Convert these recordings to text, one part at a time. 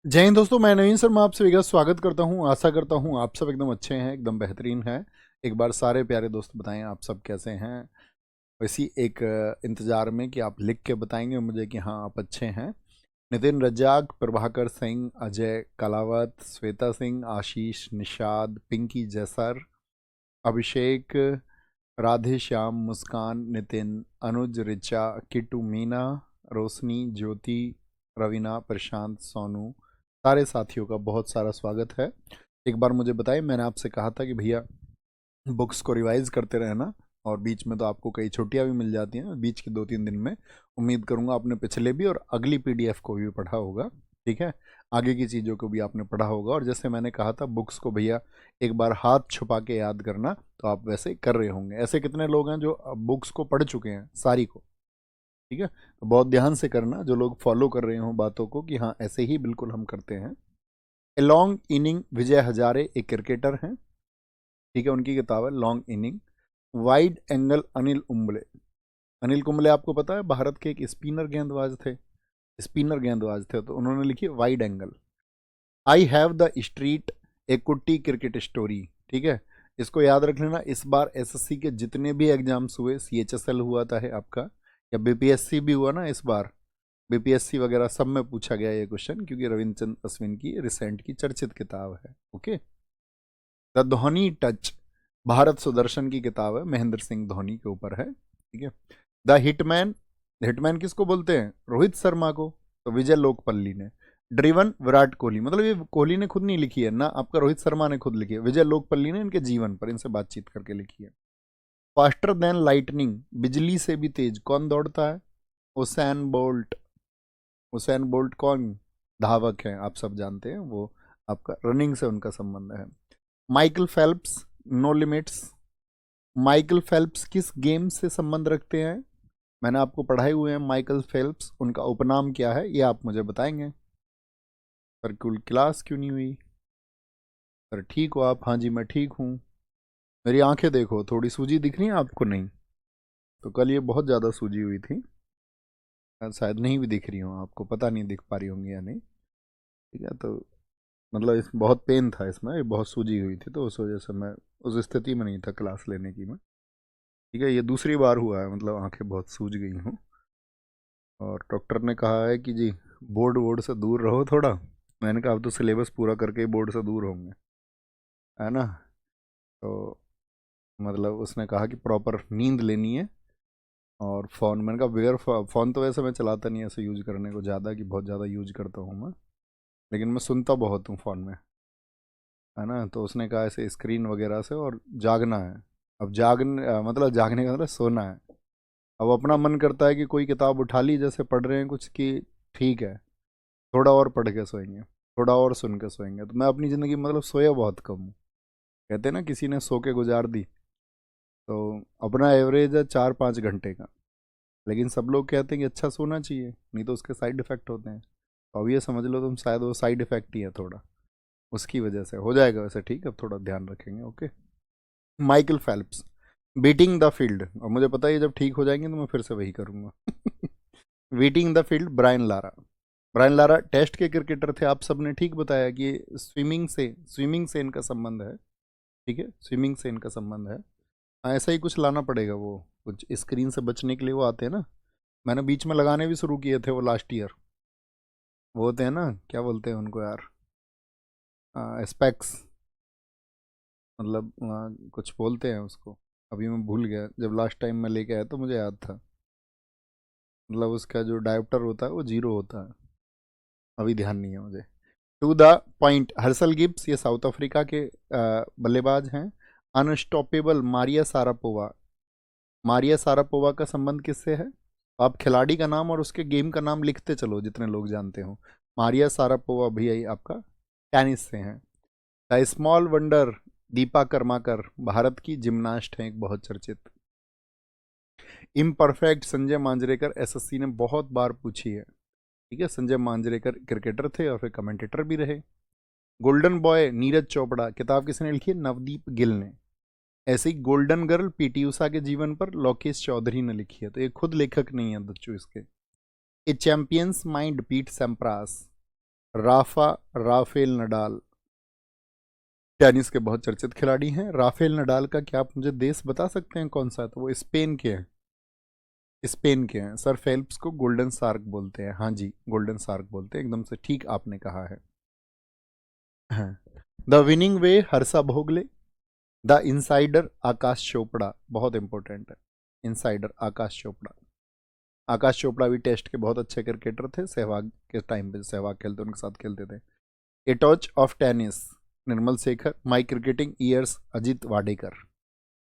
जय हिंद दोस्तों, मैं नवीन शर्मा आपसे विगत स्वागत करता हूं। आशा करता हूं आप सब एकदम अच्छे हैं, एकदम बेहतरीन हैं। एक बार सारे प्यारे दोस्त बताएं आप सब कैसे हैं। वैसी एक इंतज़ार में कि आप लिख के बताएंगे मुझे कि हाँ आप अच्छे हैं। नितिन रज्जाक, प्रभाकर सिंह, अजय कलावत, श्वेता सिंह, आशीष, निषाद, पिंकी जैसर, अभिषेक, राधे श्याम, मुस्कान, नितिन, अनुज, रिचा, किट्टू, मीना, रोशनी, ज्योति, रवीना, प्रशांत, सोनू, सारे साथियों का बहुत सारा स्वागत है। एक बार मुझे बताइए, मैंने आपसे कहा था कि भैया बुक्स को रिवाइज करते रहना, और बीच में तो आपको कई छुट्टियां भी मिल जाती हैं। बीच के 2-3 दिन में उम्मीद करूंगा आपने पिछले भी और अगली पीडीएफ को भी पढ़ा होगा। ठीक है, आगे की चीज़ों को भी आपने पढ़ा होगा। और जैसे मैंने कहा था बुक्स को भैया एक बार हाथ छुपा के याद करना, तो आप वैसे कर रहे होंगे। ऐसे कितने लोग हैं जो बुक्स को पढ़ चुके हैं सारी को? ठीक है, तो बहुत ध्यान से करना जो लोग फॉलो कर रहे हो बातों को, कि हाँ ऐसे ही बिल्कुल हम करते हैं। A long inning, Vijay Hazare एक क्रिकेटर हैं। ठीक है, उनकी किताब है long inning. Wide angle, Anil Kumble. Anil Kumble आपको पता है भारत के एक स्पिनर गेंदबाज थे। स्पिनर गेंदबाज थे, तो उन्होंने लिखी wide angle. I have the street, a Kutti cricket story. ठीक है, इसको याद रख लेना। इस बार एसएससी के जितने भी एग्जाम्स हुए, सीएचएसएल हुआ था है आपका, या बीपीएससी भी हुआ ना इस बार, बीपीएससी वगैरह सब में पूछा गया ये क्वेश्चन, क्योंकि रविंद्र अश्विन की रिसेंट की चर्चित किताब है। Okay, the Dhoni touch, Bharat Sudarshan की किताब है, महेंद्र सिंह धोनी के ऊपर है। ठीक है, द हिटमैन, हिटमैन किसको बोलते हैं? रोहित शर्मा को, तो विजय लोकपल्ली ने। ड्रिवन, विराट कोहली, मतलब ये कोहली ने खुद नहीं लिखी है ना, आपका रोहित शर्मा ने खुद लिखी है। विजय लोकपल्ली ने इनके जीवन पर, इनसे बातचीत करके लिखी है। फास्टर देन लाइटनिंग, बिजली से भी तेज कौन दौड़ता है? Usain bolt. उसैन बोल्ट कौन? धावक है, आप सब जानते हैं, वो आपका रनिंग से उनका संबंध है। Michael Phelps, no limits. Michael Phelps किस गेम से संबंध रखते हैं? मैंने आपको पढ़ाए हुए हैं माइकल फेल्प्स, उनका उपनाम क्या है ये आप मुझे बताएंगे। सर कुल क्लास क्यों नहीं हुई? सर ठीक हो आप? हाँ जी मैं ठीक हूँ। मेरी आंखें देखो, थोड़ी सूजी दिख रही है आपको? नहीं तो कल ये बहुत ज़्यादा सूजी हुई थी, शायद नहीं भी दिख रही हो आपको, पता नहीं दिख पा रही होंगी या नहीं। ठीक है, तो मतलब इस बहुत पेन था इसमें, ये बहुत सूजी हुई थी, तो उस वजह से मैं उस स्थिति में नहीं था क्लास लेने की मैं। ठीक है, ये दूसरी बार हुआ है, मतलब आंखें बहुत सूज गई हूँ। और डॉक्टर ने कहा है कि जी बोर्ड वोर्ड से दूर रहो थोड़ा। मैंने कहा अब तो सिलेबस पूरा करके ही बोर्ड से दूर होंगे, है ना। तो मतलब उसने कहा कि प्रॉपर नींद लेनी है। और फ़ोन, मैंने कहा बगैर फ़ोन तो वैसे मैं चलाता नहीं ऐसे यूज करने को ज़्यादा, कि बहुत ज़्यादा यूज करता हूँ मैं, लेकिन मैं सुनता बहुत हूँ फ़ोन में, है ना। तो उसने कहा ऐसे स्क्रीन वगैरह से, और जागना है। अब मतलब जागने का मतलब सोना है। अब अपना मन करता है कि कोई किताब उठा ली, जैसे पढ़ रहे हैं कुछ, कि ठीक है थोड़ा और पढ़ के सोएंगे, थोड़ा और सुन के सोएंगे। तो मैं अपनी ज़िंदगी में मतलब सोया बहुत कम हूँ। कहते हैं ना किसी ने सो के गुजार दी, तो अपना एवरेज है 4-5 घंटे का। लेकिन सब लोग कहते हैं कि अच्छा सोना चाहिए, नहीं तो उसके साइड इफ़ेक्ट होते हैं। तो अब ये समझ लो तुम, शायद वो साइड इफ़ेक्ट ही है थोड़ा, उसकी वजह से हो जाएगा वैसे। ठीक है, अब थोड़ा ध्यान रखेंगे। Okay, Michael Phelps, beating the field. और मुझे पता है जब ठीक हो जाएंगे तो मैं फिर से वही करूँगा। Beating the field, Brian Lara. Brian Lara test के क्रिकेटर थे, आप सबने ठीक बताया कि स्विमिंग से इनका संबंध है। ठीक है, स्विमिंग से इनका संबंध है। हाँ, ऐसा ही कुछ लाना पड़ेगा, वो कुछ स्क्रीन से बचने के लिए वो आते हैं ना। मैंने बीच में लगाने भी शुरू किए थे वो लास्ट ईयर। वो होते हैं ना, क्या बोलते हैं उनको यार, स्पेक्स, मतलब कुछ बोलते हैं उसको, अभी मैं भूल गया। जब लास्ट टाइम मैं लेके आया तो मुझे याद था। मतलब उसका जो डायोप्टर होता है वो 0 होता है, अभी ध्यान नहीं है मुझे। टू द पॉइंट, हर्सल गिब्स, ये साउथ अफ्रीका के बल्लेबाज हैं। Unstoppable, Maria Sharapova. Maria Sharapova का संबंध किससे है? आप खिलाड़ी का नाम और उसके गेम का नाम लिखते चलो जितने लोग जानते हो। मारिया सारापोवा भैया आपका टेनिस से हैं। The small wonder, Deepa Karmakar, Bharat की जिम्नास्ट हैं एक बहुत चर्चित। इम्परफेक्ट, संजय मांजरेकर, एसएससी ने बहुत बार पूछी है। ठीक है, संजय मांजरेकर क्रिकेटर थे और फिर कमेंटेटर भी रहे। गोल्डन बॉय, नीरज चोपड़ा, किताब किसने लिखी है? नवदीप गिल ने। ऐसे ही गोल्डन गर्ल, पीटी उषा के जीवन पर लोकेश चौधरी ने लिखी है, तो ये खुद लेखक नहीं है बच्चों इसके। A champion's mind, Pete Sampras. Rafael Nadal tennis के बहुत चर्चित खिलाड़ी हैं। राफेल नडाल का क्या आप मुझे देश बता सकते हैं कौन सा है? तो वो स्पेन के हैं। स्पेन के हैं। सर फेल्प्स को गोल्डन शार्क बोलते हैं। हाँ जी, गोल्डन शार्क बोलते हैं, एकदम से ठीक आपने कहा है। The winning way Harsha Bhogle. The insider Aakash Chopra, बहुत इंपॉर्टेंट है। इनसाइडर आकाश चोपड़ा। आकाश चोपड़ा भी टेस्ट के बहुत अच्छे क्रिकेटर थे। सहवाग के टाइम पे सहवाग खेलते उनके साथ खेलते थे। A torch of tennis Nirmal Shekhar. My cricketing years Ajit Wadekar.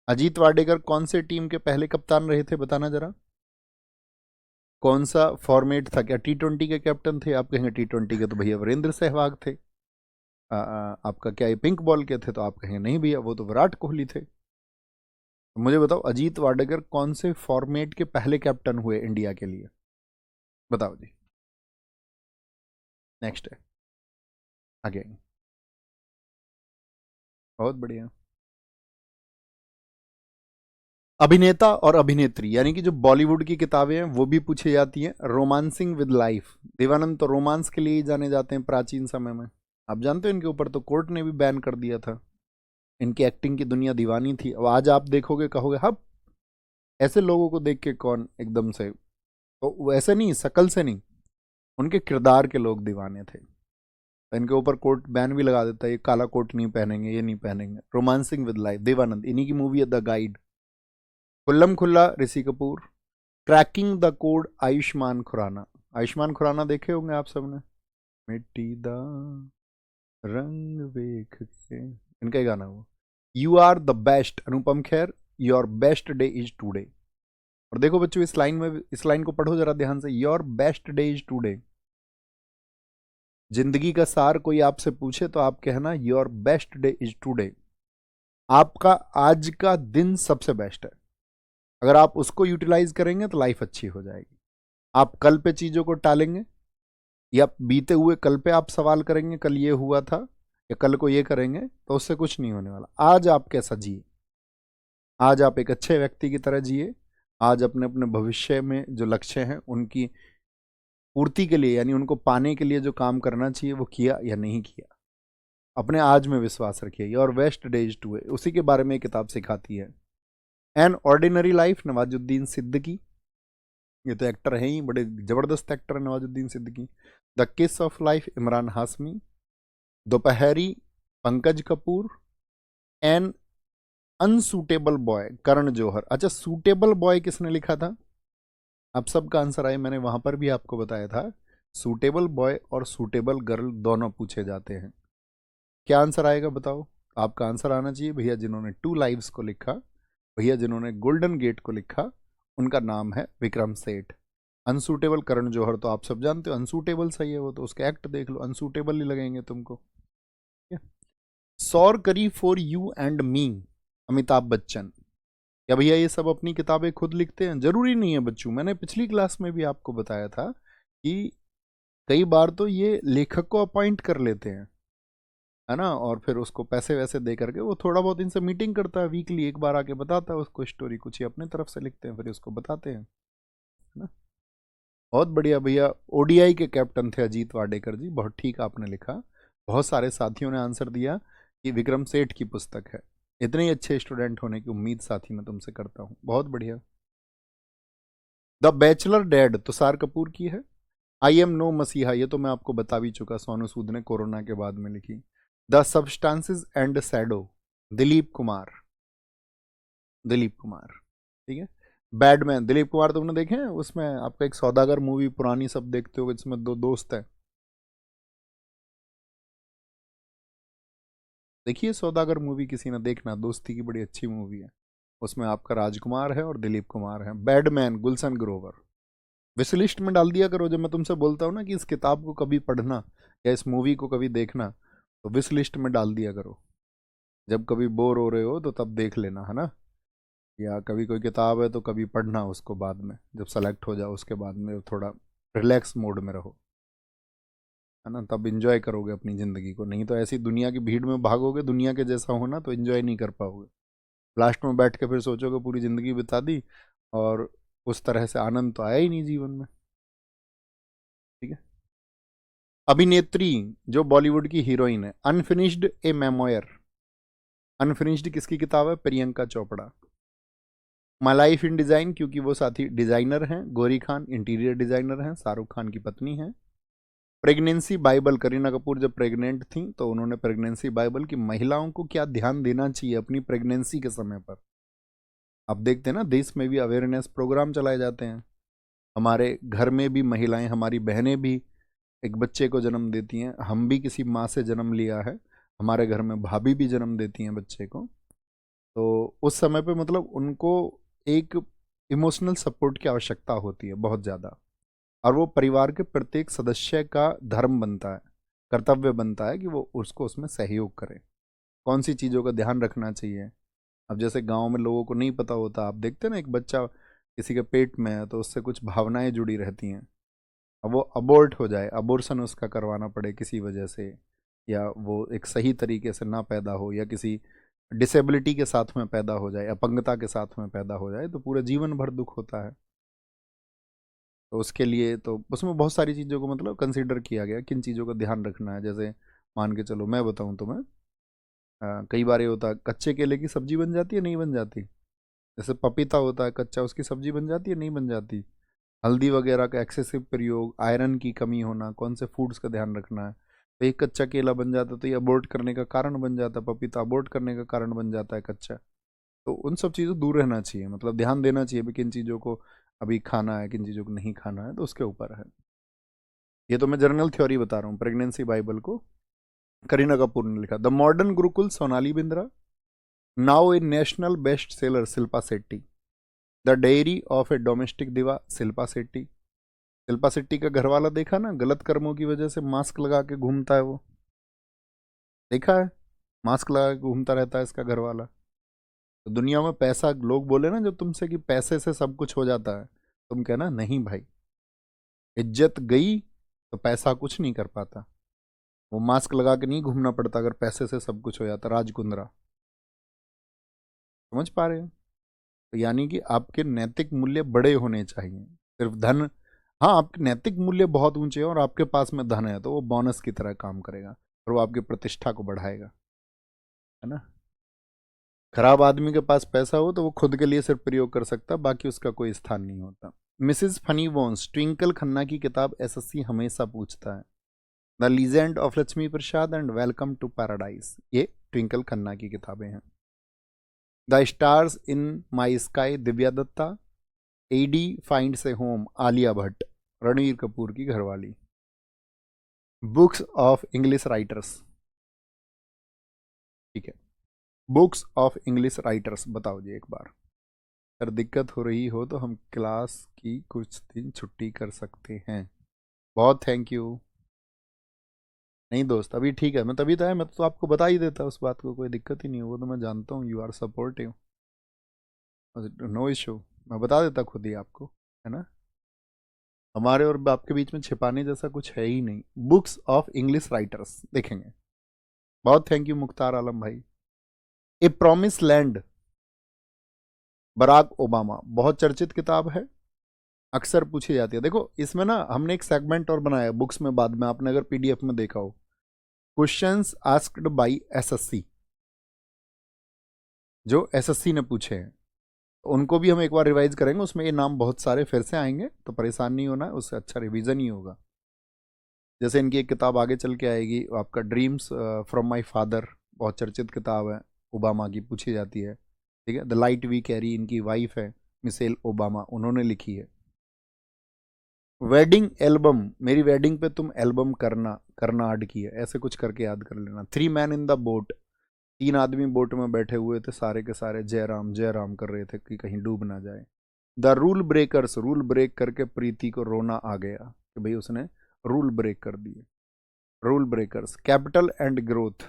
Ajit Wadekar कौन से टीम के पहले कप्तान रहे थे बताना जरा। कौन सा फॉर्मेट था? क्या T20 के कैप्टन थे? आप कहेंगे T20 के तो भैया वीरेंद्र सहवाग थे। आपका क्या ये पिंक बॉल के थे? तो आप कहेंगे नहीं भैया, वो तो विराट कोहली थे। तो मुझे बताओ अजीत वाडेकर कौन से फॉर्मेट के पहले कैप्टन हुए इंडिया के लिए? बताओ जी। नेक्स्ट है आगे। बहुत बढ़िया। अभिनेता और अभिनेत्री, यानी कि जो बॉलीवुड की किताबें हैं वो भी पूछी जाती हैं। रोमांसिंग विद लाइफ, देवानंद तो रोमांस के लिए ही जाने जाते हैं प्राचीन समय में। आप जानते हो इनके ऊपर तो कोर्ट ने भी बैन कर दिया था। इनकी एक्टिंग की दुनिया दीवानी थी। अब आज आप देखोगे कहोगे हब ऐसे लोगों को देख के कौन एकदम से, तो वैसे नहीं, शकल से नहीं, उनके किरदार के लोग दीवाने थे। तो इनके ऊपर कोर्ट बैन भी लगा देता है, ये काला कोट नहीं पहनेंगे, ये नहीं पहनेंगे। रोमांसिंग विद लाइफ देवानंद, इन्हीं की मूवी है the guide. Khullam Khulla Rishi Kapoor. Cracking the code Ayushmann Khurrana. Ayushmann Khurrana देखे होंगे आप सबने। मिट्टी दा रंग वेख के, इनका ही गाना वो। You are the best Anupam Kher. Your best day is today. और देखो बच्चों इस लाइन में, इस लाइन को पढ़ो जरा ध्यान से। Your best day is today. जिंदगी का सार कोई आपसे पूछे तो आप कहना your best day is today. आपका आज का दिन सबसे बेस्ट है। अगर आप उसको यूटिलाइज करेंगे तो लाइफ अच्छी हो जाएगी। आप कल पे चीजों को टालेंगे या बीते हुए कल पे आप सवाल करेंगे कल ये हुआ था या कल को ये करेंगे, तो उससे कुछ नहीं होने वाला। आज आप कैसा जिए, आज आप एक अच्छे व्यक्ति की तरह जिए। आज अपने अपने भविष्य में जो लक्ष्य हैं उनकी पूर्ति के लिए, यानी उनको पाने के लिए जो काम करना चाहिए वो किया या नहीं किया। अपने आज में विश्वास रखिए। योर बेस्ट डेज टू है, उसी के बारे में एक किताब सिखाती है। An ordinary life Nawazuddin Siddiqui. ये तो एक्टर हैं ही, बड़े जबरदस्त एक्टर है Nawazuddin Siddiqui. The kiss of life Emraan Hashmi. Dopahri Pankaj Kapur. An unsuitable boy Karan Johar. अच्छा, सूटेबल बॉय किसने लिखा था? आप सबका आंसर आए, मैंने वहां पर भी आपको बताया था। सूटेबल बॉय और सूटेबल गर्ल दोनों पूछे जाते हैं। क्या आंसर आएगा बताओ? आपका आंसर आना चाहिए भैया जिन्होंने टू लाइव्स को लिखा, भैया जिन्होंने गोल्डन गेट को लिखा, उनका नाम है विक्रम सेठ। अनसूटेबल करण जौहर तो आप सब जानते हो, अनसूटेबल सही है वो तो, उसके एक्ट देख लो, अनसूटेबल ही लगेंगे तुमको। सौर करी for you and me Amitabh Bachchan. क्या भैया ये सब अपनी किताबें खुद लिखते हैं? जरूरी नहीं है बच्चों, मैंने पिछली क्लास में भी आपको बताया था कि कई बार तो ये लेखक को अपॉइंट कर लेते हैं, है ना, और फिर उसको पैसे वैसे दे करके वो थोड़ा बहुत इनसे मीटिंग करता है, वीकली एक बार आके बताता है उसको स्टोरी, कुछ ही अपनी तरफ से लिखते हैं फिर उसको बताते हैं, है ना। बहुत बढ़िया भैया। ओडीआई के कैप्टन थे अजीत वाडेकर जी, बहुत ठीक आपने लिखा। बहुत सारे साथियों ने आंसर दिया कि विक्रम सेठ की पुस्तक है। इतने ही अच्छे स्टूडेंट होने की उम्मीद साथी मैं तुमसे करता हूँ, बहुत बढ़िया। The bachelor dad Tushar Kapoor की है। आई एम नो मसीहा, ये तो मैं आपको बता भी चुका, सोनू सूद ने कोरोना के बाद में लिखी। The substances and shadow Dilip Kumar. Dilip Kumar, ठीक है। बैडमैन दिलीप कुमार तुमने देखे हैं? उसमें आपका एक सौदागर मूवी पुरानी सब देखते हो, जिसमें दो दोस्त हैं। देखिए सौदागर मूवी किसी ने, देखना, दोस्ती की बड़ी अच्छी मूवी है। उसमें आपका राजकुमार है और दिलीप कुमार है। Badman Gulshan Grover. Wish list में डाल दिया करो, जब मैं तुमसे बोलता हूँ ना कि इस किताब को कभी पढ़ना या इस मूवी को कभी देखना, तो विश लिस्ट में डाल दिया करो। जब कभी बोर हो रहे हो तो तब देख लेना, है ना। या कभी कोई किताब है तो कभी पढ़ना उसको बाद में, जब सेलेक्ट हो जाओ उसके बाद में थोड़ा रिलैक्स मोड में रहो, है ना, तब इंजॉय करोगे अपनी ज़िंदगी को। नहीं तो ऐसी दुनिया की भीड़ में भागोगे दुनिया के जैसा होना, तो इंजॉय नहीं कर पाओगे। लास्ट में बैठ के फिर सोचोगे पूरी ज़िंदगी बिता दी और उस तरह से आनंद तो आया ही नहीं जीवन में। ठीक है। अभिनेत्री जो बॉलीवुड की हीरोइन है। अनफिनिश्ड ए मेमोयर, अनफिनिश्ड किसकी किताब है? Priyanka Chopra. My life in design, क्योंकि वो साथी डिजाइनर हैं। गौरी खान इंटीरियर डिजाइनर हैं, शाहरुख खान की पत्नी हैं। प्रेगनेंसी बाइबल, करीना कपूर जब प्रेग्नेंट थी तो उन्होंने प्रेगनेंसी बाइबल की महिलाओं को क्या ध्यान देना चाहिए अपनी प्रेगनेंसी के समय पर। आप देखते हैं ना, देश में भी अवेयरनेस प्रोग्राम चलाए जाते हैं। हमारे घर में भी महिलाएं, हमारी बहनें भी एक बच्चे को जन्म देती हैं। हम भी किसी माँ से जन्म लिया है, हमारे घर में भाभी भी जन्म देती हैं बच्चे को। तो उस समय पे मतलब उनको एक इमोशनल सपोर्ट की आवश्यकता होती है बहुत ज़्यादा, और वो परिवार के प्रत्येक सदस्य का धर्म बनता है, कर्तव्य बनता है कि वो उसको उसमें सहयोग करे। कौन सी चीज़ों का ध्यान रखना चाहिए। अब जैसे गांव में लोगों को नहीं पता होता, आप देखते हैं ना, एक बच्चा किसी के पेट में है तो उससे कुछ भावनाएं जुड़ी रहती हैं। अब वो अबोर्ट हो जाए, अबोर्शन उसका करवाना पड़े किसी वजह से, या वो एक सही तरीके से ना पैदा हो, या किसी डिसेबिलिटी के साथ में पैदा हो जाए, अपंगता के साथ में पैदा हो जाए, तो पूरे जीवन भर दुख होता है। तो उसके लिए तो उसमें बहुत सारी चीज़ों को मतलब कंसिडर किया गया, किन चीज़ों का ध्यान रखना है। जैसे मान के चलो, मैं बताऊं तुम्हें, कई बार ये होता है कच्चे केले की सब्जी बन जाती है, नहीं बन जाती। जैसे पपीता होता है कच्चा, उसकी सब्जी बन जाती है, नहीं बन जाती। हल्दी वगैरह का एक्सेसिव प्रयोग, आयरन की कमी होना, कौन से फूड्स का ध्यान रखना है। तो एक कच्चा केला बन जाता तो ये अबॉर्ट करने का कारण बन जाता, पपीता अबॉर्ट करने का कारण बन जाता है कच्चा। तो उन सब चीज़ों दूर रहना चाहिए, मतलब ध्यान देना चाहिए भी किन चीज़ों को अभी खाना है, किन चीज़ों को नहीं खाना है, तो उसके ऊपर है। ये तो मैं जनरल थ्योरी बता रहा हूँ। प्रेगनेंसी बाइबल को करीना कपूर ने लिखा। The modern Gurukul Sonali Bindra, now A national best seller Shilpa Shetty, the diary of A domestic दिवा शिल्पा शेट्टी। शिल्पा शेट्टी का घरवाला देखा ना, गलत कर्मों की वजह से मास्क लगा के घूमता है वो, देखा है, मास्क लगा के घूमता रहता है इसका घरवाला। तो दुनिया में पैसा, लोग बोले ना जब तुमसे कि पैसे से सब कुछ हो जाता है, तुम कहना नहीं भाई, इज्जत गई तो पैसा कुछ नहीं कर पाता। वो मास्क लगा के नहीं घूमना पड़ता अगर पैसे से सब कुछ हो जाता। राजकुंद्रा, समझ पा रहे हो? तो यानी कि आपके नैतिक मूल्य बड़े होने चाहिए, सिर्फ धन। हाँ, आपके नैतिक मूल्य बहुत ऊंचे हैं और आपके पास में धन है तो वो बोनस की तरह काम करेगा और वो आपकी प्रतिष्ठा को बढ़ाएगा, है ना। खराब आदमी के पास पैसा हो तो वो खुद के लिए सिर्फ प्रयोग कर सकता, बाकी उसका कोई स्थान नहीं होता। Mrs funnybones, Twinkle Khanna की किताब एसएससी हमेशा पूछता है। The legend of Lakshmi Prasad and welcome to paradise, ये ट्विंकल खन्ना की किताबें हैं। The stars in my sky, Divya Dutta. Eddie finds a home, Alia Bhatt, Ranbir Kapoor की घरवाली। बुक्स ऑफ इंग्लिश राइटर्स, ठीक है, बुक्स ऑफ इंग्लिश राइटर्स बताओ जी एक बार। अगर दिक्कत हो रही हो तो हम क्लास की कुछ दिन छुट्टी कर सकते हैं। बहुत थैंक यू। नहीं दोस्त, अभी ठीक है, मैं तभी तो है, मैं तो आपको बता ही देता उस बात को, कोई दिक्कत ही नहीं हो, वो तो मैं जानता हूँ, you are supportive, no issue, मैं बता देता खुद ही आपको, है ना। हमारे और आपके बीच में छिपाने जैसा कुछ है ही नहीं। बुक्स ऑफ इंग्लिश राइटर्स देखेंगे। बहुत थैंक यू मुख्तार आलम भाई। A promise land, Barack Obama, बहुत चर्चित किताब है, अक्सर पूछी जाती है। देखो इसमें ना हमने एक सेगमेंट और बनाया है बुक्स में, बाद में आपने अगर पीडीएफ में देखा हो, क्वेश्चंस आस्क्ड बाय एसएससी, जो एसएससी ने पूछे हैं, तो उनको भी हम एक बार रिवाइज करेंगे। उसमें ये नाम बहुत सारे फिर से आएंगे, तो परेशान नहीं होना, उससे अच्छा रिवीजन ही होगा। जैसे इनकी एक किताब आगे चल के आएगी, आपका ड्रीम्स फ्रॉम माय फादर, बहुत चर्चित किताब है, ओबामा की पूछी जाती है, ठीक है। द लाइट वी कैरी, इनकी वाइफ है मिसेल ओबामा, उन्होंने लिखी है। वेडिंग एल्बम, मेरी वेडिंग पे तुम एल्बम करना, करना ऐड की है, ऐसे कुछ करके याद कर लेना। Three man in the boat, तीन आदमी बोट में बैठे हुए थे, सारे के सारे जय राम कर रहे थे कि कहीं डूब ना जाए। The rule breakers, rule break करके प्रीति को रोना आ गया कि भाई उसने रूल ब्रेक कर दिए। Rule breakers. Capital and growth,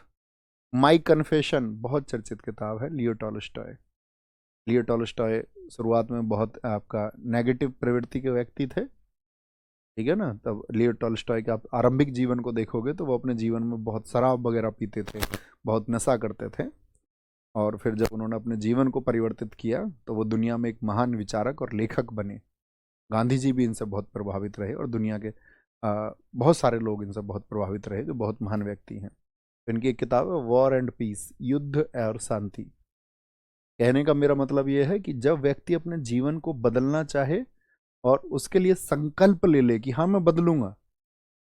my confession, बहुत चर्चित किताब है, लियो टॉलस्टॉय। लियो टॉलस्टॉय शुरुआत में बहुत आपका नेगेटिव प्रवृत्ति के व्यक्ति थे, ठीक है ना। तब लियो टॉलस्टॉय के आप आरंभिक जीवन को देखोगे तो वो अपने जीवन में बहुत शराब वगैरह पीते थे, बहुत नशा करते थे, और फिर जब उन्होंने अपने जीवन को परिवर्तित किया तो वो दुनिया में एक महान विचारक और लेखक बने। गांधी जी भी इनसे बहुत प्रभावित रहे और दुनिया के बहुत सारे लोग इनसे बहुत प्रभावित रहे जो बहुत महान व्यक्ति हैं। तो इनकी एक किताब है वॉर एंड पीस, युद्ध और शांति। कहने का मेरा मतलब ये है कि जब व्यक्ति अपने जीवन को बदलना चाहे और उसके लिए संकल्प ले ले कि हाँ मैं बदलूंगा,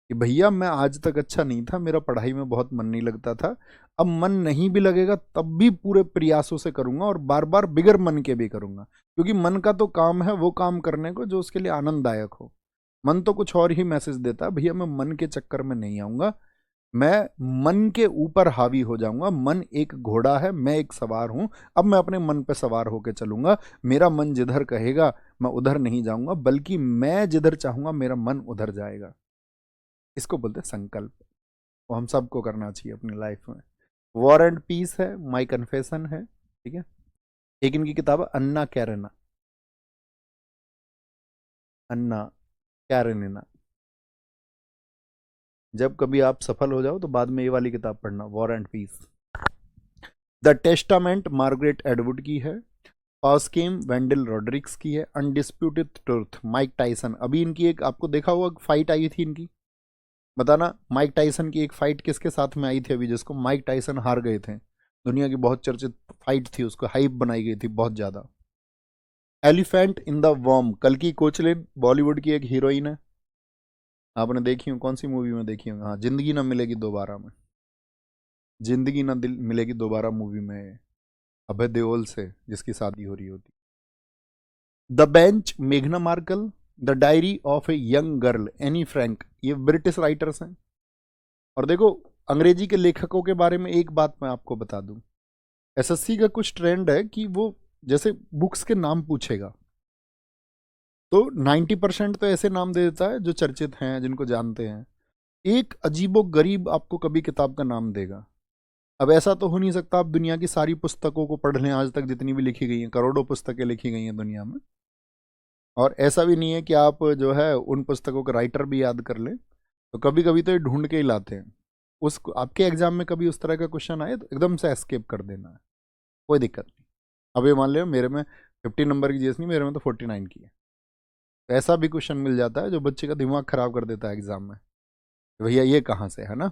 कि भैया मैं आज तक अच्छा नहीं था, मेरा पढ़ाई में बहुत मन नहीं लगता था, अब मन नहीं भी लगेगा तब भी पूरे प्रयासों से करूंगा और बार बार बिगर मन के भी करूंगा, क्योंकि मन का तो काम है वो काम करने को जो उसके लिए आनंददायक हो। मन तो कुछ और ही मैसेज देता है, भैया मैं मन के चक्कर में नहीं आऊंगा, मैं मन के ऊपर हावी हो जाऊंगा। मन एक घोड़ा है, मैं एक सवार हूं, अब मैं अपने मन पे सवार होकर चलूंगा। मेरा मन जिधर कहेगा मैं उधर नहीं जाऊंगा, बल्कि मैं जिधर चाहूंगा मेरा मन उधर जाएगा। इसको बोलते हैं संकल्प। वो हम सबको करना चाहिए अपनी लाइफ में। वॉर एंड पीस है, माई कन्फेशन है, ठीक है। एक इनकी किताब है अन्ना कैरेना, अन्ना कैरेनिना। जब कभी आप सफल हो जाओ तो बाद में ये वाली किताब पढ़ना, war and peace. The testament Margaret Atwood की है। पॉस्केम वेंडल रॉड्रिक्स की है। Undisputed truth Mike Tyson. अभी इनकी एक आपको देखा हुआ फाइट आई थी इनकी, बताना माइक टाइसन की एक फाइट किसके साथ में आई थी अभी, जिसको माइक टाइसन हार गए थे। दुनिया की बहुत चर्चित फाइट थी, उसको हाइप बनाई गई थी बहुत ज्यादा। एलिफेंट इन द वॉर्म, कल्कि कोचलिन बॉलीवुड की एक हीरोइन है, आपने देखी हो, कौन सी मूवी में देखी हो? हाँ, जिंदगी ना मिलेगी दोबारा में, जिंदगी ना दिल मिलेगी दोबारा मूवी में अभय देओल से जिसकी शादी हो रही होती। द बेंच मेघना Markle. The diary of a young girl Anne Frank, ये ब्रिटिश राइटर्स हैं। और देखो अंग्रेजी के लेखकों के बारे में एक बात मैं आपको बता दूं, एसएससी का कुछ ट्रेंड है कि वो जैसे बुक्स के नाम पूछेगा तो 90% तो ऐसे नाम दे देता है जो चर्चित हैं, जिनको जानते हैं। एक अजीबो गरीब आपको कभी किताब का नाम देगा। अब ऐसा तो हो नहीं सकता आप दुनिया की सारी पुस्तकों को पढ़ लें, आज तक जितनी भी लिखी गई हैं, करोड़ों पुस्तकें लिखी गई हैं दुनिया में, और ऐसा भी नहीं है कि आप जो है उन पुस्तकों के राइटर भी याद कर लें। तो कभी कभी तो ये ढूंढ के ही लाते हैं। उस आपके एग्जाम में कभी उस तरह का क्वेश्चन आए तो एकदम से एस्केप कर देना है, कोई दिक्कत नहीं। अब ये मान लो मेरे में 50 नंबर की जीएस नहीं, मेरे में तो 49 की है। तो ऐसा भी क्वेश्चन मिल जाता है जो बच्चे का दिमाग खराब कर देता है एग्जाम में, तो भैया ये कहाँ से है ना।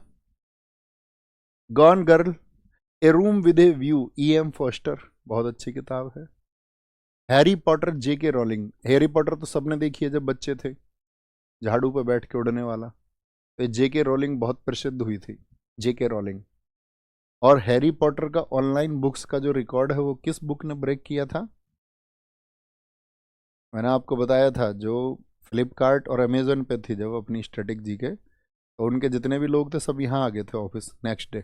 Gone girl, a room with a view, E.M. Forster, बहुत अच्छी किताब है। Harry Potter J.K. Rowling. Harry Potter तो सबने देखी है जब बच्चे थे, झाड़ू पे बैठ के उड़ने वाला। तो J.K. रोलिंग बहुत प्रसिद्ध हुई थी, J.K. रोलिंग। और हैरी पॉटर का ऑनलाइन बुक्स का जो रिकॉर्ड है वो किस बुक ने ब्रेक किया था? मैंने आपको बताया था, जो फ्लिपकार्ट और अमेजोन पे थी जब अपनी स्टैटिक जी के, तो उनके जितने भी लोग थे सब यहाँ आ गए थे ऑफिस नेक्स्ट डे।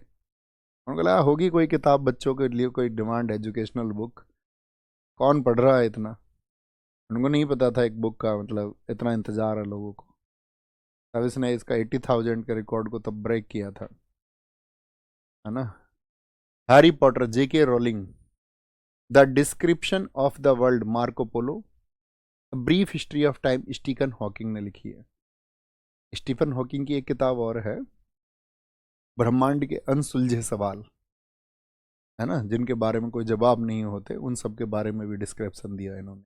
उनको लगा होगी कोई किताब बच्चों के लिए, कोई डिमांड एजुकेशनल बुक, कौन पढ़ रहा है इतना। उनको नहीं पता था एक बुक का मतलब इतना इंतजार है लोगों को। तब इसने इसका 80,000 के रिकॉर्ड को तब ब्रेक किया था, है ना। Harry Potter J.K. Rowling. The description of the world Marco Polo. Brief history of time Stephen Hawking ने लिखी है। स्टीफन हॉकिंग की एक किताब और है, ब्रह्मांड के अनसुलझे सवाल, है ना, जिनके बारे में कोई जवाब नहीं होते, उन सब के बारे में भी डिस्क्रिप्शन दिया है इन्होंने।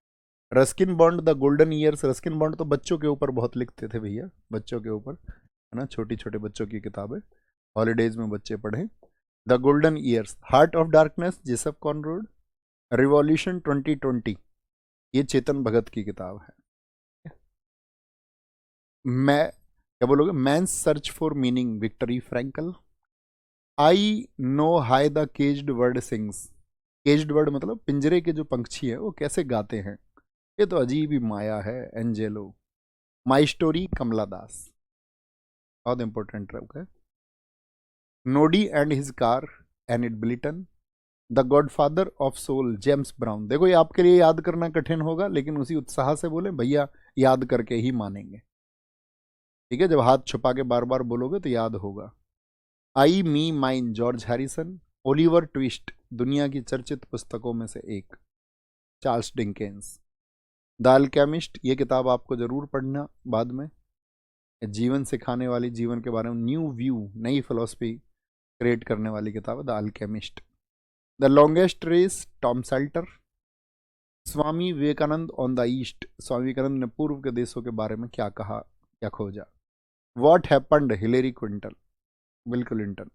Ruskin bond the golden years. Ruskin bond तो बच्चों के ऊपर बहुत लिखते थे भैया, बच्चों के ऊपर, है ना, छोटी छोटे बच्चों की किताबें, हॉलीडेज में बच्चे पढ़ें। The golden years. Heart of darkness Joseph Conrad. Revolution 2020, ये चेतन भगत की किताब है। मैं क्या बोलोगे, man's search for meaning Viktor Frankl. I know why the caged bird sings. Caged bird मतलब पिंजरे के जो पंछी है वो कैसे गाते हैं, ये तो अजीब ही माया है, एंजेलो। माई स्टोरी कमला दास, बहुत इंपॉर्टेंट ट्रक है। Noddy and his car Enid Blyton. The godfather of soul James Brown. देखो ये आपके लिए याद करना कठिन होगा, लेकिन उसी उत्साह से बोले भैया याद करके ही मानेंगे, ठीक है। जब हाथ छुपा के बार बार बोलोगे तो याद होगा। I me mine George Harrison. Oliver Twist, दुनिया की चर्चित पुस्तकों में से एक, चार्ल्स डिकेंस। द अल्केमिस्ट, ये किताब आपको जरूर पढ़ना बाद में, जीवन सिखाने वाली, जीवन के बारे में न्यू व्यू, नई फिलॉसफी क्रिएट करने वाली किताब है the alchemist. The longest race Tom Selter. Swami Vivekananda on the east, Swami Vivekananda ने पूर्व के देशों के बारे में क्या कहा, क्या खोजा। What happened Hillary Clinton, bill Clinton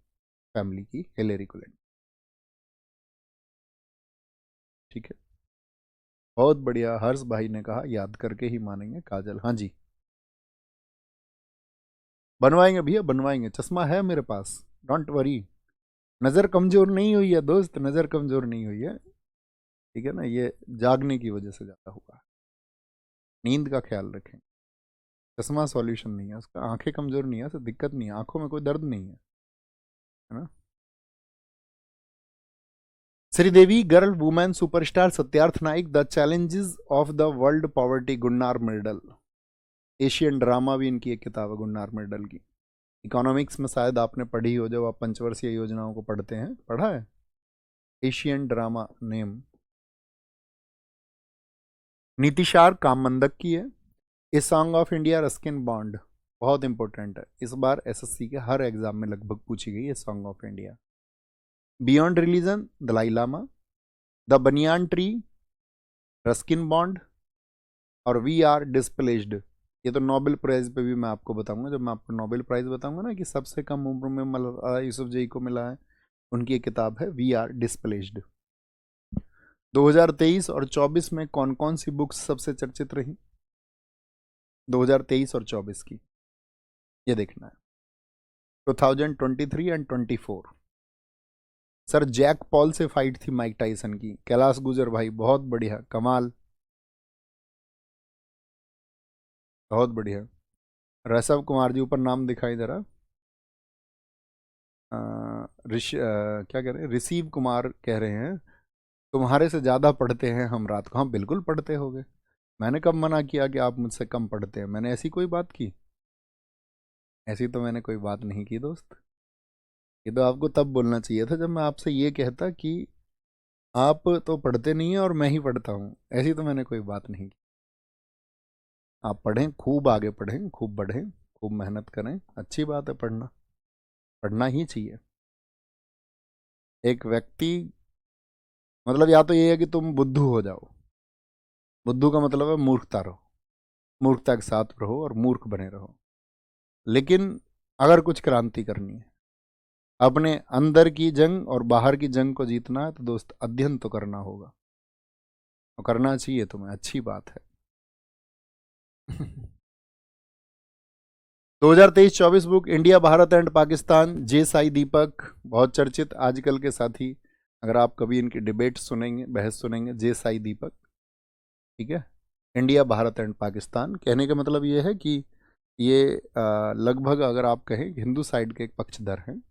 family की हिलेरी क्लिंटन। ठीक है, बहुत बढ़िया। हर्ष भाई ने कहा याद करके ही मानेंगे। काजल, हाँ जी, बनवाएंगे भैया बनवाएंगे, चश्मा है मेरे पास, डोंट वरी। नज़र कमज़ोर नहीं हुई है दोस्त, नज़र कमज़ोर नहीं हुई है। ठीक है ना, ये जागने की वजह से ज़्यादा हुआ। नींद का ख्याल रखें। चश्मा सॉल्यूशन नहीं है उसका, आंखें कमज़ोर नहीं है, उससे दिक्कत नहीं है, आंखों में कोई दर्द नहीं है ना। Sridevi girl women superstar Satyarth Naik the challenges of the world poverty Gunnar Myrdal. Asian drama भी इनकी एक किताब है गुन्नार मिर्डल की। इकोनॉमिक्स में शायद आपने पढ़ी हो, जब आप पंचवर्षीय योजनाओं को पढ़ते हैं, पढ़ा है। एशियन ड्रामा नेम। नीतिशार काममंदक की है। A song of India Ruskin Bond, बहुत इंपॉर्टेंट है, इस बार एसएससी के हर एग्जाम में लगभग पूछी गई है song of India. Beyond religion Dalai Lama. The banyan tree Ruskin Bond. और वी आर डिस्प्लेस्ड, ये तो नोबेल प्राइज पे भी मैं आपको बताऊंगा, जब मैं आपको नोबेल प्राइज बताऊंगा ना कि सबसे कम उम्र में मलाला यूसुफजई को मिला है, उनकी एक किताब है वी आर डिस्प्लेस्ड। 2023 और 24 में कौन कौन सी बुक्स सबसे चर्चित रही 2023 और 24 की, ये देखना है। 2023 एंड 24 सर जैक पॉल से फाइट थी माइक टाइसन की। कैलाश गुजर भाई बहुत बढ़िया, कमाल, बहुत बढ़िया। ऋषभ कुमार जी ऊपर नाम दिखाई जरा, क्या कह रहे हैं, रिसीव कुमार कह रहे हैं तुम्हारे से ज़्यादा पढ़ते हैं हम रात को। हाँ बिल्कुल पढ़ते होगे, मैंने कब मना किया कि आप मुझसे कम पढ़ते हैं, मैंने ऐसी कोई बात की? ऐसी तो मैंने कोई बात नहीं की दोस्त। ये तो आपको तब बोलना चाहिए था जब मैं आपसे ये कहता कि आप तो पढ़ते नहीं हैं और मैं ही पढ़ता हूँ, ऐसी तो मैंने कोई बात नहीं की। आप पढ़ें, खूब आगे पढ़ें, खूब बढ़ें, खूब मेहनत करें, अच्छी बात है पढ़ना, पढ़ना ही चाहिए। एक व्यक्ति, मतलब या तो ये है कि तुम बुद्धू हो जाओ, बुद्धू का मतलब है मूर्खता रहो, मूर्खता के साथ रहो और मूर्ख बने रहो। लेकिन अगर कुछ क्रांति करनी है, अपने अंदर की जंग और बाहर की जंग को जीतना है, तो दोस्त अध्ययन तो करना होगा, और करना चाहिए तुम्हें, अच्छी बात है। 2023-24 book India Bharat and Pakistan, J Sai Deepak, बहुत चर्चित आजकल के साथी। अगर आप कभी इनकी डिबेट सुनेंगे, बहस सुनेंगे, जे साई दीपक। ठीक है, इंडिया भारत एंड पाकिस्तान कहने का मतलब ये है कि ये लगभग अगर आप कहें हिंदू साइड के एक पक्षधर हैं।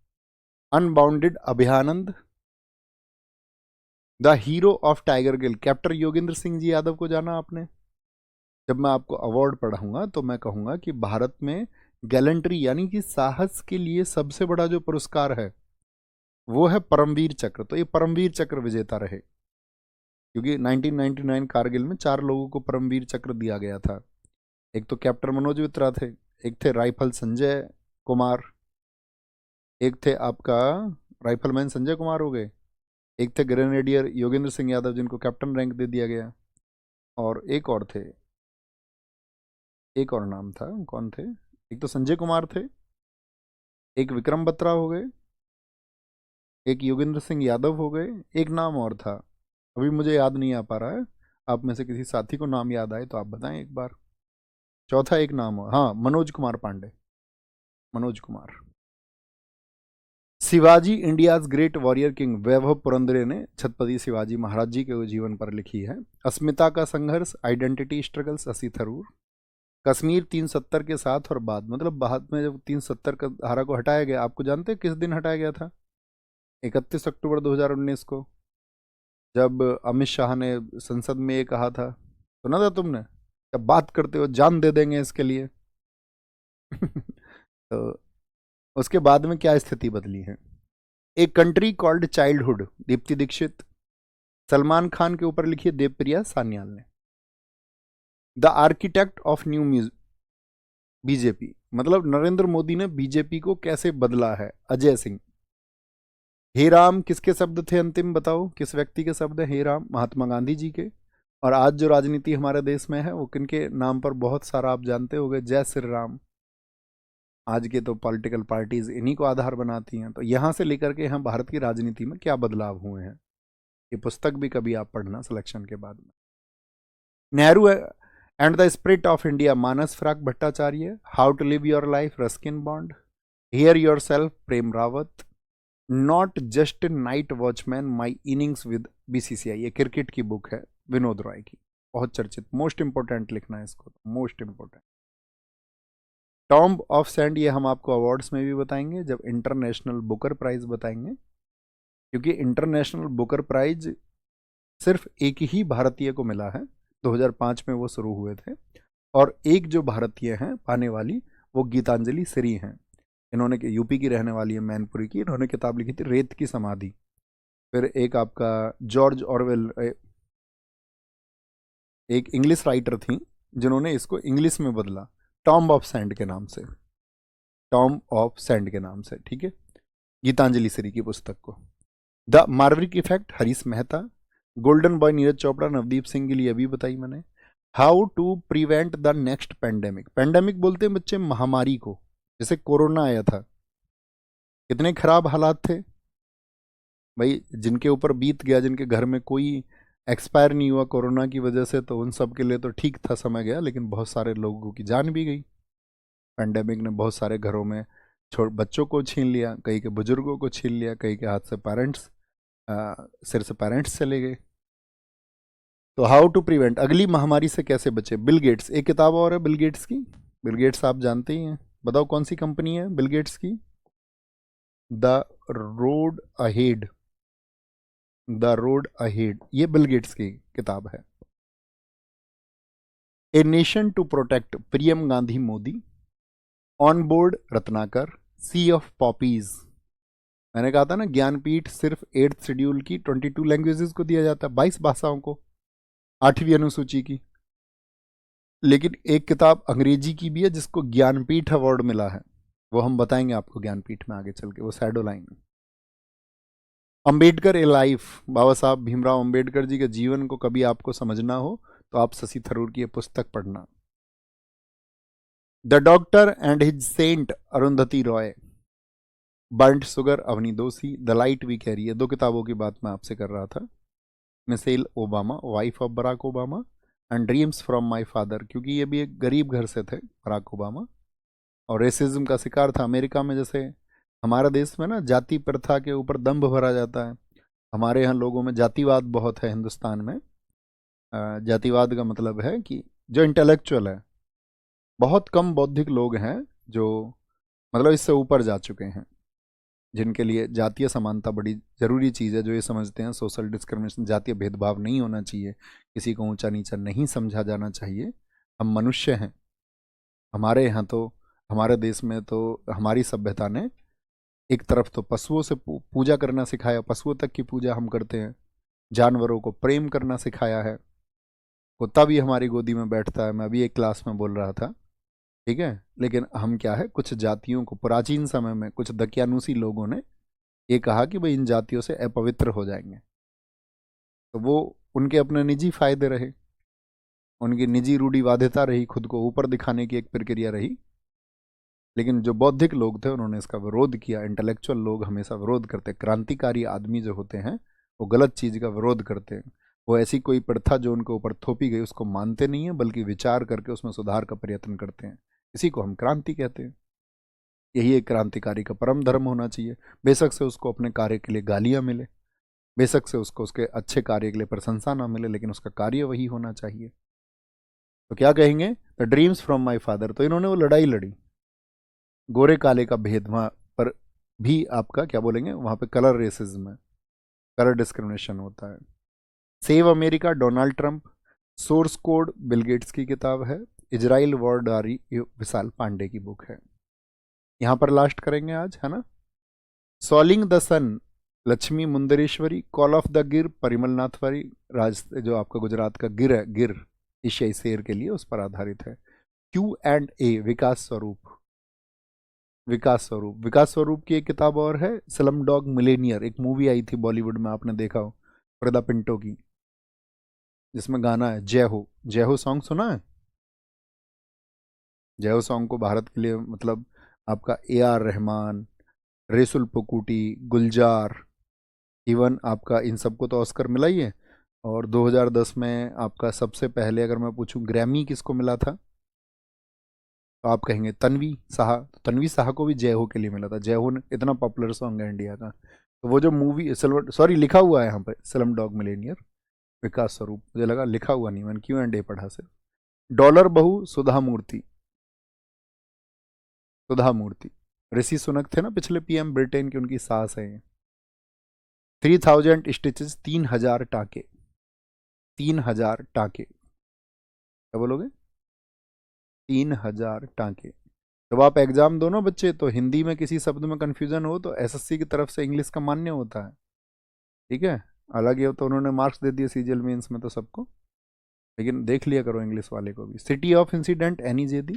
Unbounded Abhayanand, the hero of Tiger Hill, captain Yogendra Singh ji Yadav को जाना आपने? जब मैं आपको अवार्ड पढ़ाऊंगा तो मैं कहूंगा कि भारत में गैलेंट्री यानी कि साहस के लिए सबसे बड़ा जो पुरस्कार है वो है परमवीर चक्र, तो ये परमवीर चक्र विजेता रहे, क्योंकि 1999 कारगिल में 4 लोगों को परमवीर चक्र दिया गया था। एक तो कैप्टन मनोज मित्रा थे, एक थे राइफल संजय कुमार, एक थे आपका राइफलमैन संजय कुमार हो गए, एक थे ग्रेनेडियर योगेंद्र सिंह यादव जिनको कैप्टन रैंक दे दिया गया, और एक और थे, एक और नाम था, कौन थे, एक तो संजय कुमार थे, एक विक्रम बत्रा हो गए, एक योगेंद्र सिंह यादव हो गए, एक नाम और था, अभी मुझे याद नहीं आ पा रहा है। आप में से किसी साथी को नाम याद आए तो आप बताएं एक बार। चौथा एक नाम हो, हाँ Manoj Kumar Pandey, Manoj Kumar. Shivaji India's great warrior king, Vaibhav Purandare ने छत्रपति शिवाजी महाराज जी के जीवन पर लिखी है। अस्मिता का संघर्ष, आइडेंटिटी स्ट्रगल, शशि थरूर। कश्मीर 370 के साथ और बाद, मतलब बाद में जब 370 का धारा को हटाया गया, आपको जानते हैं किस दिन हटाया गया था? 31 अक्टूबर 2019 को, जब अमित शाह ने संसद में ये कहा था, सुना था तुमने, जब बात करते हो जान दे देंगे इसके लिए। तो उसके बाद में क्या स्थिति बदली है? एक country called childhood, Deepti Dikshit. Salman Khan के ऊपर लिखी है देवप्रिया सान्याल ने। The architect of new BJP, मतलब नरेंद्र मोदी ने बीजेपी को कैसे बदला है, अजय सिंह। हे राम किसके शब्द थे अंतिम, बताओ किस व्यक्ति के शब्द है हे राम? महात्मा गांधी जी के। और आज जो राजनीति हमारे देश में है वो किनके नाम पर बहुत सारा आप जानते होंगे, जय श्री राम। आज के तो पॉलिटिकल पार्टीज इन्हीं को आधार बनाती हैं। तो यहाँ से लेकर के हम भारत की राजनीति में क्या बदलाव हुए हैं, ये पुस्तक भी कभी आप पढ़ना सिलेक्शन के बाद में। Nehru and the spirit of India, Manas फ्राक Bhattacharya. How to live your life, Ruskin Bond. Hear yourself, Prem Rawat. Not just night watchman, my innings with BCCI, ये क्रिकेट की बुक है विनोद रॉय की, बहुत चर्चित, मोस्ट इंपोर्टेंट लिखना है इसको, most important. Tomb of sand, ये हम आपको अवार्ड्स में भी बताएंगे जब इंटरनेशनल बुकर प्राइज बताएंगे, क्योंकि इंटरनेशनल बुकर प्राइज सिर्फ एक ही भारतीय को मिला है, 2005 में वो शुरू हुए थे, और एक जो भारतीय हैं पाने वाली वो गीतांजलि श्री हैं। इन्होंने यूपी की रहने वाली है, मैनपुरी की, इन्होंने किताब लिखी थी रेत की समाधि। फिर एक आपका जॉर्ज ऑरवेल, एक इंग्लिश राइटर थी जिन्होंने इसको इंग्लिश में बदला टॉम्ब ऑफ सैंड के नाम से, टॉम्ब ऑफ सैंड के नाम से, ठीक है, गीतांजलि श्री की पुस्तक को। The maverick effect, Harish Mehta. Golden boy, Neeraj Chopra, Navdeep Singh के लिए अभी बताई मैंने। How to prevent the next pandemic, pandemic बोलते हैं बच्चे महामारी को, जैसे कोरोना आया था, कितने खराब हालात थे भाई, जिनके ऊपर बीत गया, जिनके घर में कोई एक्सपायर नहीं हुआ कोरोना की वजह से, तो उन सब के लिए तो ठीक था, समय गया, लेकिन बहुत सारे लोगों की जान भी गई। पैंडेमिक ने बहुत सारे घरों में बच्चों को छीन लिया, कई के बुजुर्गों को छीन लिया, कई के हाथ से पेरेंट्स, सिर से पेरेंट्स चले गए। तो हाउ टू प्रिवेंट, अगली महामारी से कैसे बचे। बिल गेट्स, एक किताब और है बिल गेट्स की, बिल गेट्स आप जानते ही हैं, बताओ कौन सी कंपनी है बिल गेट्स की। The road ahead, the road ahead, ये बिल गेट्स की किताब है। A nation to protect, Priyam Gandhi Modi. On board, Ratnakar. Sea of poppies, मैंने कहा था ना ज्ञानपीठ सिर्फ 8th शेड्यूल की 22 लैंग्वेजेस को दिया जाता है, 22 भाषाओं को, 8वीं अनुसूची की। लेकिन एक किताब अंग्रेजी की भी है जिसको ज्ञानपीठ अवार्ड मिला है, वो हम बताएंगे आपको ज्ञानपीठ में आगे चल के, वो shadow line. Ambedkar a life, Baba Saheb Bhimrao Ambedkar ji के जीवन को कभी आपको समझना हो तो आप शशि थरूर की ये पुस्तक पढ़ना। The doctor and his saint, Arundhati Roy. Burnt sugar, Avni Doshi. The light we carry, 2 किताबों की बात मैं आपसे कर रहा था। Michelle Obama, wife of Barack Obama. And dreams from my father, क्योंकि ये भी एक गरीब घर से थे बराक ओबामा, और रेसिज्म का शिकार था। अमेरिका में जैसे हमारे देश में ना जाति प्रथा के ऊपर दंभ भरा जाता है, हमारे यहाँ लोगों में जातिवाद बहुत है। हिंदुस्तान में जातिवाद का मतलब है कि जो इंटेलेक्चुअल है, बहुत कम बौद्धिक लोग हैं जो मतलब इससे ऊपर जा चुके हैं, जिनके लिए जातीय समानता बड़ी ज़रूरी चीज़ है, जो ये समझते हैं सोशल डिस्क्रिमिनेशन, जातीय भेदभाव नहीं होना चाहिए, किसी को ऊंचा नीचा नहीं समझा जाना चाहिए, हम मनुष्य हैं। हमारे यहाँ तो, हमारे देश में तो हमारी सभ्यता ने एक तरफ तो पशुओं से पूजा करना सिखाया, पशुओं तक की पूजा हम करते हैं, जानवरों को प्रेम करना सिखाया है, कुत्ता भी हमारी गोदी में बैठता है, मैं अभी एक क्लास में बोल रहा था, ठीक है। लेकिन हम क्या है, कुछ जातियों को प्राचीन समय में कुछ दकियानूसी लोगों ने ये कहा कि भाई इन जातियों से अपवित्र हो जाएंगे, तो वो उनके अपने निजी फायदे रहे, उनकी निजी रूढ़िवादिता रही, खुद को ऊपर दिखाने की एक प्रक्रिया रही। लेकिन जो बौद्धिक लोग थे उन्होंने इसका विरोध किया। इंटेलेक्चुअल लोग हमेशा विरोध करते, क्रांतिकारी आदमी जो होते हैं वो गलत चीज़ का विरोध करते हैं, वो ऐसी कोई प्रथा जो उनके ऊपर थोपी गई उसको मानते नहीं है, बल्कि विचार करके उसमें सुधार का प्रयत्न करते हैं, इसी को हम क्रांति कहते हैं। यही एक क्रांतिकारी का परम धर्म होना चाहिए। बेशक से उसको अपने कार्य के लिए गालियाँ मिले, बेशक से उसको उसके अच्छे कार्य के लिए प्रशंसा ना मिले, लेकिन उसका कार्य वही होना चाहिए। तो क्या कहेंगे, the dreams from my father, तो इन्होंने वो लड़ाई लड़ी, गोरे काले का भेद वहाँ पर भी आपका क्या बोलेंगे, वहाँ पे कलर रेसिज्म है, कलर डिस्क्रिमिनेशन होता है। Save America, Donald Trump. Source code, bill Gates की किताब है। इजराइल वॉर डायरी, विशाल पांडे की बुक है। यहाँ पर लास्ट करेंगे आज, है ना। सॉलिंग the sun, Lakshmi Mundreshwari. Call of the Gir, Parimal नाथवारी, जो आपका गुजरात का गिर है, गिर एशियाई शेर के लिए, उस पर आधारित है। क्यू एंड ए, विकास स्वरूप, विकास स्वरूप, विकास स्वरूप की एक किताब और है, स्लम डॉग मिलेनियर, एक मूवी आई थी बॉलीवुड में, आपने देखा हो, प्रदा पिंटो की, जिसमें गाना है जय हो। जय हो सॉन्ग सुना है, जय हो सॉन्ग को भारत के लिए मतलब आपका AR रहमान, रेसुल पुकुटी, गुलजार, इवन आपका इन सबको तो ऑस्कर मिला ही है। और 2010 में आपका सबसे पहले अगर मैं पूछूं ग्रैमी किसको मिला था, तो आप कहेंगे तन्वी साहा। तो तन्वी साहा को भी जय हो के लिए मिला था। जय हो इतना पॉपुलर सॉन्ग है इंडिया का। तो वो जो मूवी सॉरी लिखा हुआ है यहाँ पे स्लम डॉग मिलेनियर, विकास स्वरूप, मुझे लगा लिखा हुआ नहीं, मैंने Q&A पढ़ा सिर्फ। डॉलर बहू सुधा मूर्ति, सुधा मूर्ति, ऋषि सुनक थे ना पिछले PM ब्रिटेन की, उनकी सास है ये। 3000 स्टिचेस, 3000 टाके, 3000 टाके, क्या बोलोगे? 3000 टाके। जब आप एग्जाम दो ना बच्चे, तो हिंदी में किसी शब्द में कंफ्यूजन हो तो SSC की तरफ से इंग्लिश का मान्य होता है, ठीक है। हालांकि अब तो उन्होंने मार्क्स दे दिए CGL मेंस में तो सबको, लेकिन देख लिया करो इंग्लिश वाले को भी। City of incident Annie Zaidi.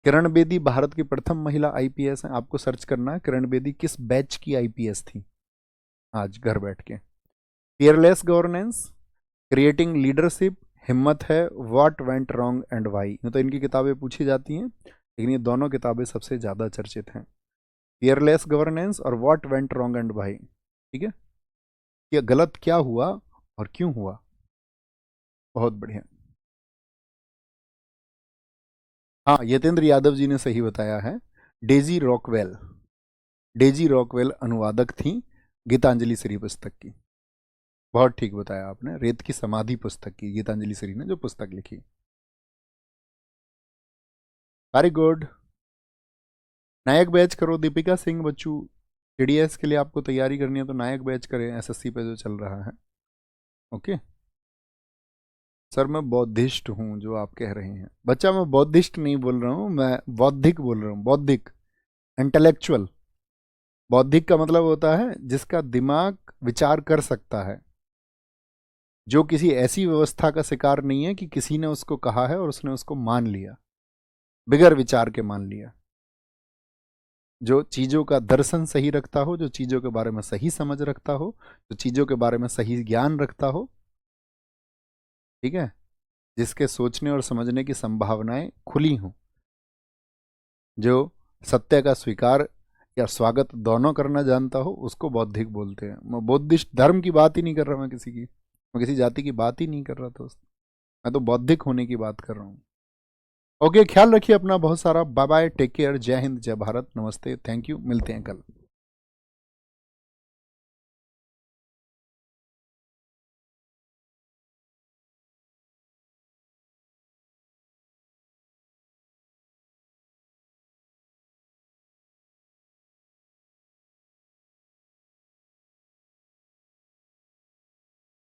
Kiran Bedi Bharat की प्रथम महिला IPS है। आपको सर्च करना है किरण बेदी किस बैच की IPS थी, आज घर बैठ के। फियरलेस गवर्नेंस, क्रिएटिंग लीडरशिप, हिम्मत है, what went wrong and why. तो इनकी किताबें पूछी जाती हैं, लेकिन ये दोनों किताबें सबसे ज़्यादा चर्चित हैं, फियरलेस गवर्नेंस और what went wrong and why, ठीक है। ये गलत क्या हुआ और क्यों हुआ, बहुत बढ़िया। हाँ, यतेंद्र यादव जी ने सही बताया है। डेजी रॉकवेल, डेजी रॉकवेल अनुवादक थी गीतांजलि श्री पुस्तक की। बहुत ठीक बताया आपने, रेत की समाधि पुस्तक की गीतांजलि श्री ने जो पुस्तक लिखी। Very good. नायक बैच करो, दीपिका सिंह बच्चू। TDS के लिए आपको तैयारी करनी है तो नायक बैच करें, SSC पे जो चल रहा है। ओके सर, मैं बौद्धिस्ट हूँ जो आप कह रहे हैं। बच्चा, मैं बौद्धिस्ट नहीं बोल रहा हूँ, मैं बौद्धिक बोल रहा हूँ। बौद्धिक, इंटेलेक्चुअल। बौद्धिक का मतलब होता है जिसका दिमाग विचार कर सकता है, जो किसी ऐसी व्यवस्था का शिकार नहीं है कि किसी ने उसको कहा है और उसने उसको मान लिया, बिगर विचार के मान लिया। जो चीज़ों का दर्शन सही रखता हो, जो चीज़ों के बारे में सही समझ रखता हो, जो चीज़ों के बारे में सही ज्ञान रखता हो, ठीक है, जिसके सोचने और समझने की संभावनाएं खुली हों, जो सत्य का स्वीकार या स्वागत दोनों करना जानता हो, उसको बौद्धिक बोलते हैं। मैं बौद्धिस्ट धर्म की बात ही नहीं कर रहा, मैं किसी जाति की बात ही नहीं कर रहा दोस्त, मैं तो बौद्धिक होने की बात कर रहा हूँ। ओके, ख्याल रखिए अपना बहुत सारा। बाय बाय, टेक केयर, जय हिंद, जय भारत, नमस्ते, थैंक यू, मिलते हैं कल।